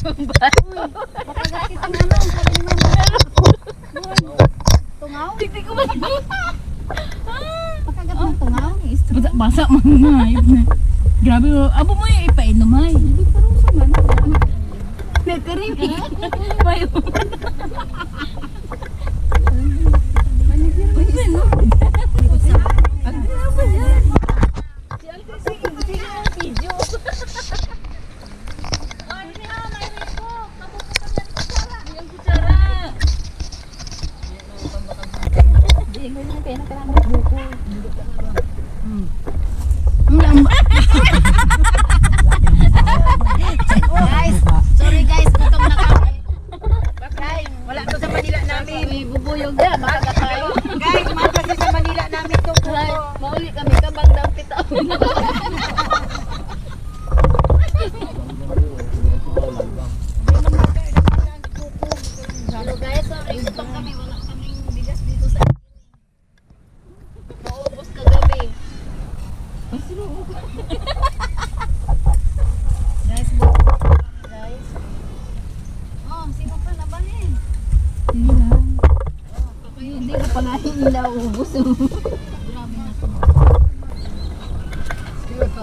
Makagat kitang ano, sabi ni Mama. Tungaw? Hindi ko ba? Makagat ng tungaw? Basa mga na. Grabe, abo mo yung ipainom ay. Hindi pa rin sa man. Nagkarimi. Bayo. Guys, sorry guys, gutom na kami. Guys, wala to sa Manila namin. Bubuyog na, makagat tayo. Guys, mga kasi sa Manila namin to. Mauli kami, kabang daw pitaw. Hello guys, sorry, gutom kami. Wala kaming bigas dito sa akin. Maubos kagabi. Guys, guys. Oh, sino pa labanin? Hindi lang. Hindi ko pa nga hinilaw ubos. Grabe na to.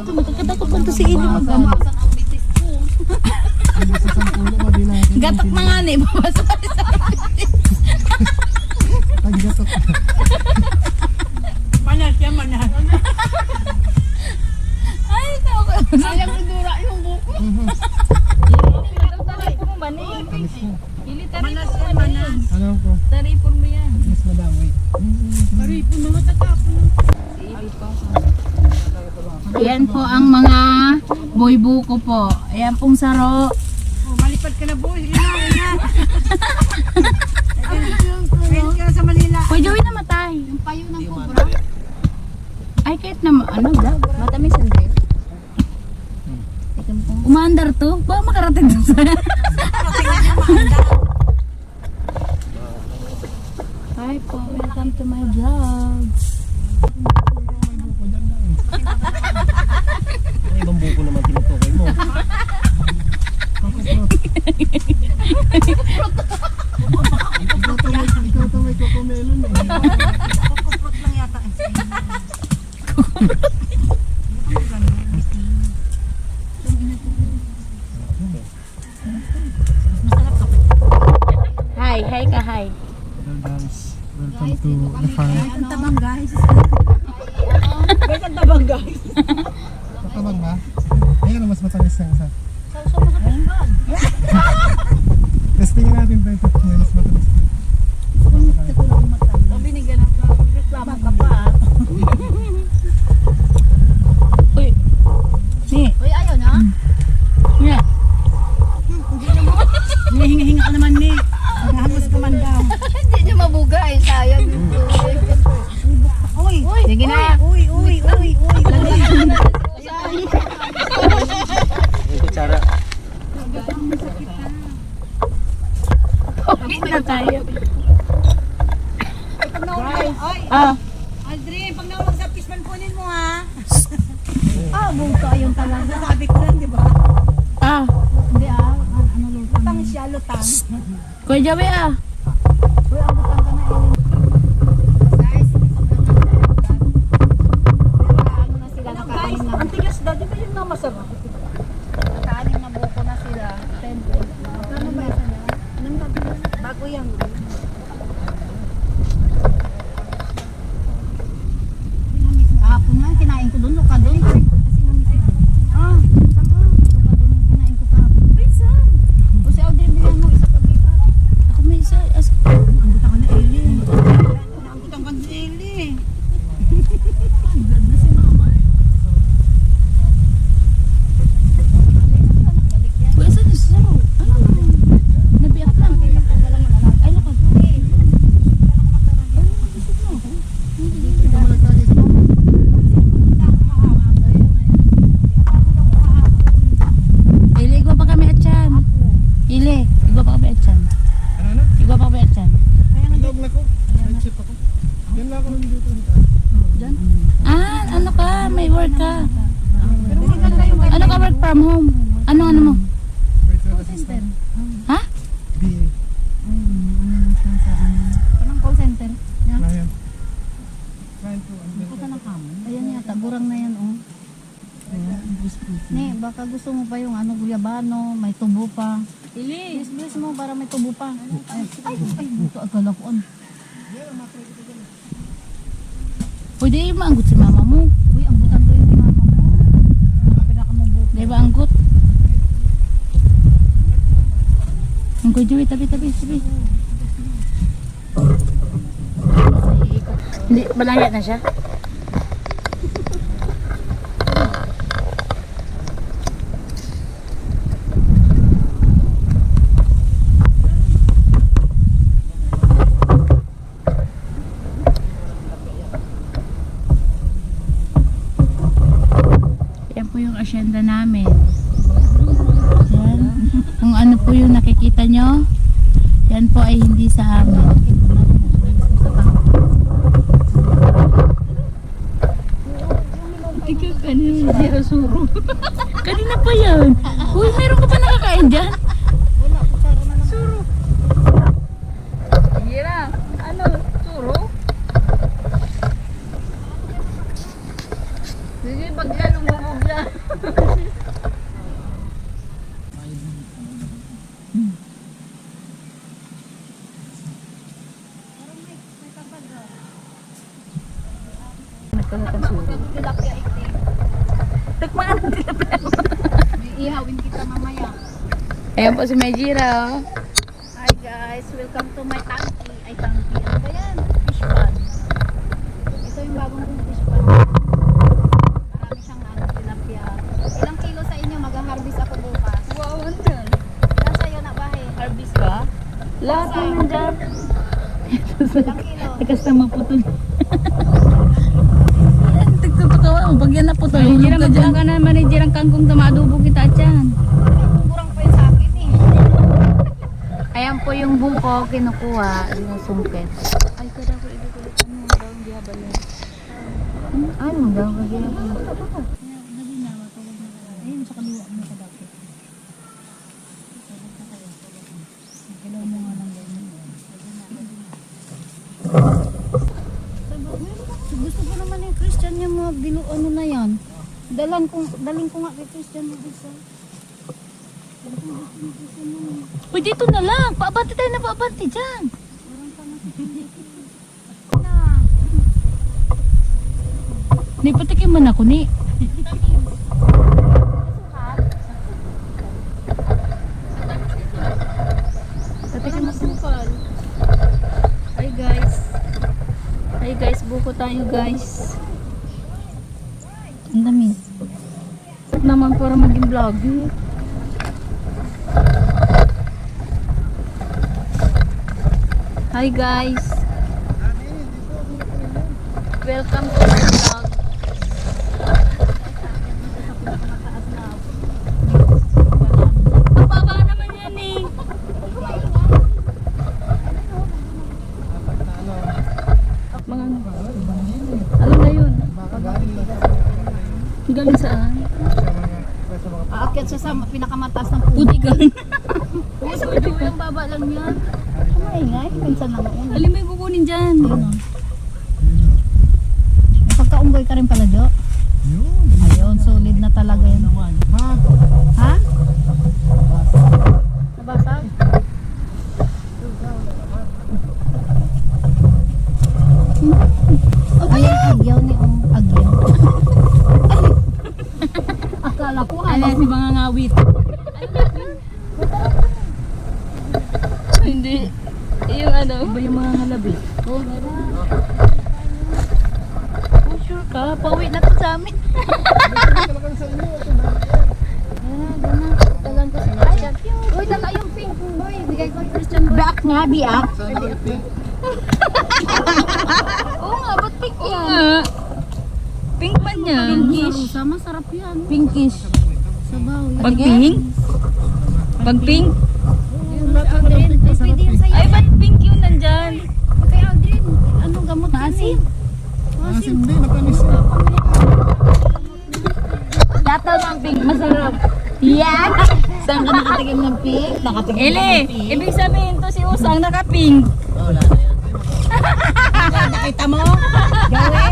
Makakatakot pa to si Ili mag Saan ang bitis ko? Gatok na nga ni. Babasa pa sa Manas yan, manas. Ay, ikaw ka. Sayang idura yung buko. Tari po mo ba ni? Ili tari Manas po yan, mo ni. manas. Ano po? Tari po mo yan. Mas madami. Maripo na matatapon. Si Ili pa. Ayan po ang mga boy buko po. Ayan pong saro. Oh, malipad ka na boy. Sige na, sige na. Ngayon ka na sa Manila. Kuya Joey namatay. Yung payo ng kubra. Ay, kahit na ano daw. Matamis hindi. Umaandar to. Baka makarating doon sa... Hi po. Welcome to my vlog. Ay, ibang buko naman tinutukoy mo. Ikaw to may kokomelon eh. Kuprot lang yata. Hi. Hi ka, hi. Hello guys, welcome to the farm. Ang tabang guys. Guys, ang tabang guys. Katabang ba? Ayun, mas matamis na isa. Testingin natin tayo ito. Mas matamis na. Ang binigyan ng reklamo ka pa. Uy. Ni. Uy, ayaw na. Yeah. Hinihinga ka naman ni. Naghahamos ka man daw. Hindi niya mabugay. Sayang. Uy! Sige na. Uy! Yung kutsara. Okay na tayo. Pag naulog, ay! Ah. Aldrin, pag naulog sa pisman kunin mo ha. Ah, buka yung talaga. Sabi ko lang, di ba? Ah. Hindi ano lupa. Lutang siya, lutang. Kuya Joey ah. Uy, abutan ka na Ellen. Guys, ano na sila, nakaanim na. Ang tigas daw, di ba yung masarap? Nakaanim na buko na sila. 10. Ano ba yan? Anong gabi na? Bago yan. Kahapon nga, kinain ko doon. Luka doon. Kasi namiss na. Ah, saan ka? Luka doon yung kinain ko kahapon. Wait, saan? O si Audrey, bilang mo isa pa biba. Ako may isa. Ang butang ka na Eli. Ang butang ka na Eli. Blood na si mama. Balik yan. Kuya, saan yung saro? Ano? Nabiyak lang. Ay, lakad. Ili, igwa pa kami at yan. Ili, igwa pa kami at yan. Ano? Igwa pa kami at yan. Log na ko. Nag-chip ako. Yan lang ako nandito. Ah, ano ka? May work ka. Ano ka work from home? Ano mo? Virtual assistant. Tagurang na yan, oh. Ne, baka gusto mo pa yung ano, guyabano, may tubo pa. Ili. Bilis mo para may tubo pa. Ay, ito akala ko ano. Pwede yung maanggot si mama mo. Uy, ambutan ko yung mama mo. Baka pinakamubo. Di ba anggot? Anggot, Joey, tabi. Hindi, malaya na siya. Yan po yung asyenda namin. Yan. Kung ano po yung nakikita nyo, yan po ay hindi sa amin. Ikaw kanina, zero suro. Kanina pa yan. Uy, meron ka pa nakakain dyan? Wala, kutsara na lang. Suro. Hira. Ano? Suro? Sige, pagka lumubog na. Nagkamutan suro. Tilapia itim. Tikman ang tilapia. May ihawin kita mamaya. Ayan po si Majira. Oh. Hi guys, welcome to my tangki. Ay, tangki. Ano ba yan? Fish pond. Ito yung bagong kong fish pond. Marami siyang ano, tilapia. Ilang kilo sa inyo? Mag-harvest ako bukas. Wow, andyan. Ilan sa'yo na bahay? Harvest ba? Lahat na nandyan. Ilang kilo? Kasama putol. Yan, tigtutakawa. Bagyan na putol. Manager ang magpulang ka na. Manager ang kangkong tamadubo kita dyan. Kurang pa yun sa akin eh. Ayan po yung buko kinukuha. Yung sungkit. Ay, kada ko ito ko. Ano daw ang dihabal yan? Ano daw ang dihabal? Dali na, matulog na ka. Ayun, sa kaliwa mo ka dati. Galaw mo nga lang ganyan. Gusto ko naman yung Christian yung mga bilo ano na yan. Daling ko nga kay Christian yung isa. Uy, dito na lang. Paabante tayo na paabante dyan. Ni, patikim man ako ni. Patikim mo sukal. Hi guys, buko tayo guys. Ang dami. Naman para maging vlog. Hi guys. Welcome to my vlog. Ang baba naman yan eh. Mga ano na yun? Galing saan? Aakyat siya sa pinakamataas ng puno. Putigan. Uy, sa puno yung baba lang yan. Maingay, minsan lang yan. Alin mo yung kukunin dyan? May pagkaunggoy ka rin pala, Jo. Ayun, solid na talaga yan. Ha? Nabasag? Ayun, agyaw ni agyaw. Akala ko Ano habang si mga ngawit? Hindi. Yung ano? Iba yung mga ngalabi. Oh, sure ka? Pauwi na to sa amin. Tagan ko si Christian. Uy, dala yung pink. Uy, bigay ko kay Christian. Biak nga, biak. Oo nga, ba't pink Oo yan? nga. Pink man niya. Pinkish. Sa masarap yan. Pinkish. Sabaw. Pag pink? Pag pink? Aldrin, ay pwede yan sa'yo. Ay, ba't pink yun nandyan? Kay Aldrin, anong gamot yan Maasim. eh? Maasim. Hindi, matamis. Lataw ng pink, masarap. Yan! Saan ka nakatikim ng pink? Nakatikim Eli, ibig sabihin to si Usang naka-pink. Wala na yan. Nakita mo? Gawe?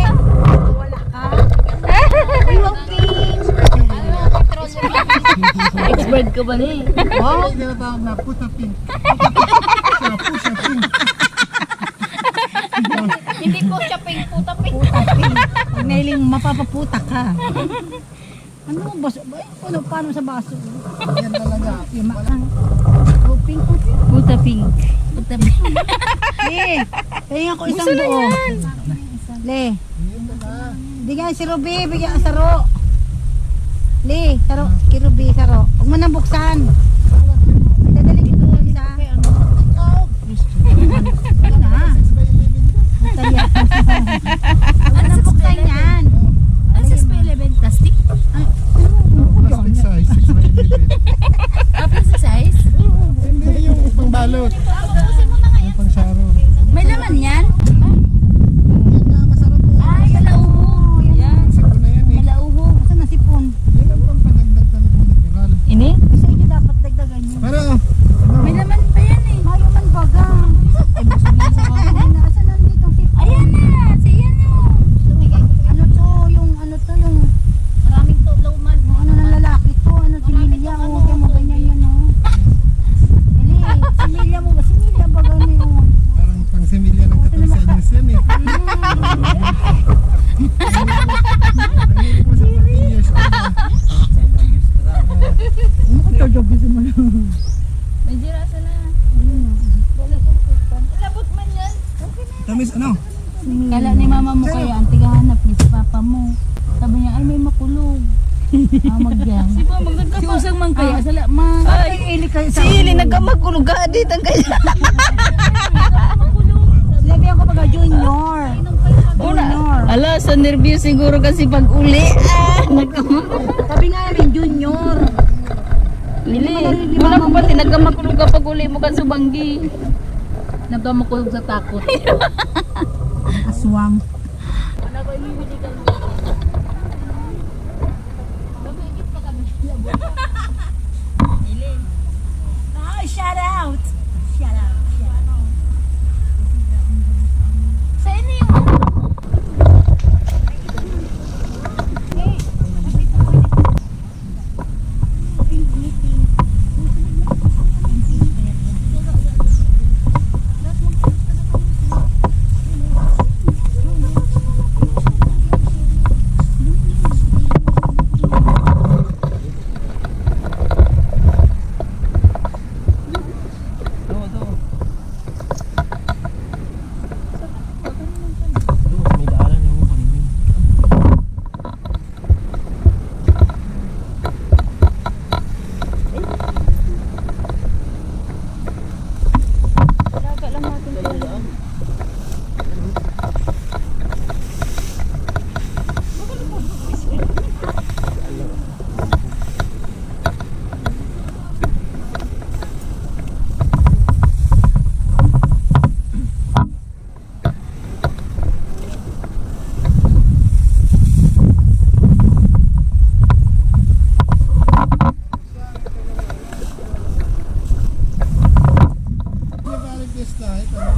Wala ka? ka ba eh? Oh, hindi na tawag na puta pink. Pusa pink. Hindi ko siya pink, puta pink. Pag nailing mapapaputak ka. Ano baso? Ano, paano sa baso? Yan talaga. Yung oh, pink. Puta pink. Puta pink. Le, pahinga ko isang buo. Le, bigyan si Ruby, bigyan ka saro. Le, saro, kay Ruby, saro. Huwag mo nang buksan. May dadali ko doon sa... Ano na? Puta yan. Huwag mo nang buksan yan. Ano sa Spy 11? Plastic? Plastic size, 6x11. Tapos sa size? Hindi yung pangbalot. Yung pang sharon. May laman yan? Yan nga, masarap po. Ay, kalauho. Yan. Siko na yan eh. Kalauho. Saan na sipon? Yan ang pampadagdag talaga ng natural. Ini? Kasi inyo dapat dagdagan yun. Pero, May laman pa yan eh. Mayo man baga. Ay, basta na sa mga na. Asan nandito ang sipon? Ayan na. Siyan nyo. Ano to? Yung ano to? Yung Maraming tulungan. ano ng lalaki to? Ano similya? O, kaya mo ganyan yan o. Dali, similya mo ba? Similya ba gano'n o? parang pang similya ng 14 anyos yan eh. Ang hilig mo sa 14 years old na. Ano ko to? Gusto mo lang. May jirasa na. Labot man yan. Tamis ano? Kala ni mama mo kaya ang tigahanap ni si papa mo. Sabi niya, ay may makulog. Amag yan. Si Usang man kaya, sala ma. Ay, ili kayo sa... Sili, nagkamagkulog ka. Dito ang kaya. Sinabihan ko pag junior. Junior. Ala, sa nervous siguro kasi pag uli. Sabi nga namin, junior. Lili, wala ko pati nagkamakulog ka pag uli mo ka subanggi. Nagkamakulog sa takot. Aswang. Oh, shout out. Shout out. Sa inyo yung Balik this light, ano,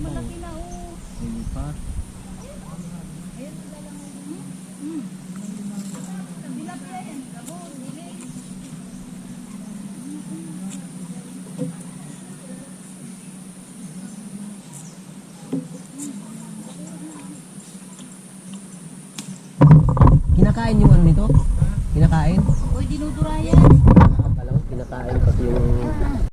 malaki na ano. Kinakain yung ano nito? Kinakain? Uy, dinudurayan. Alam, kinakain pati yung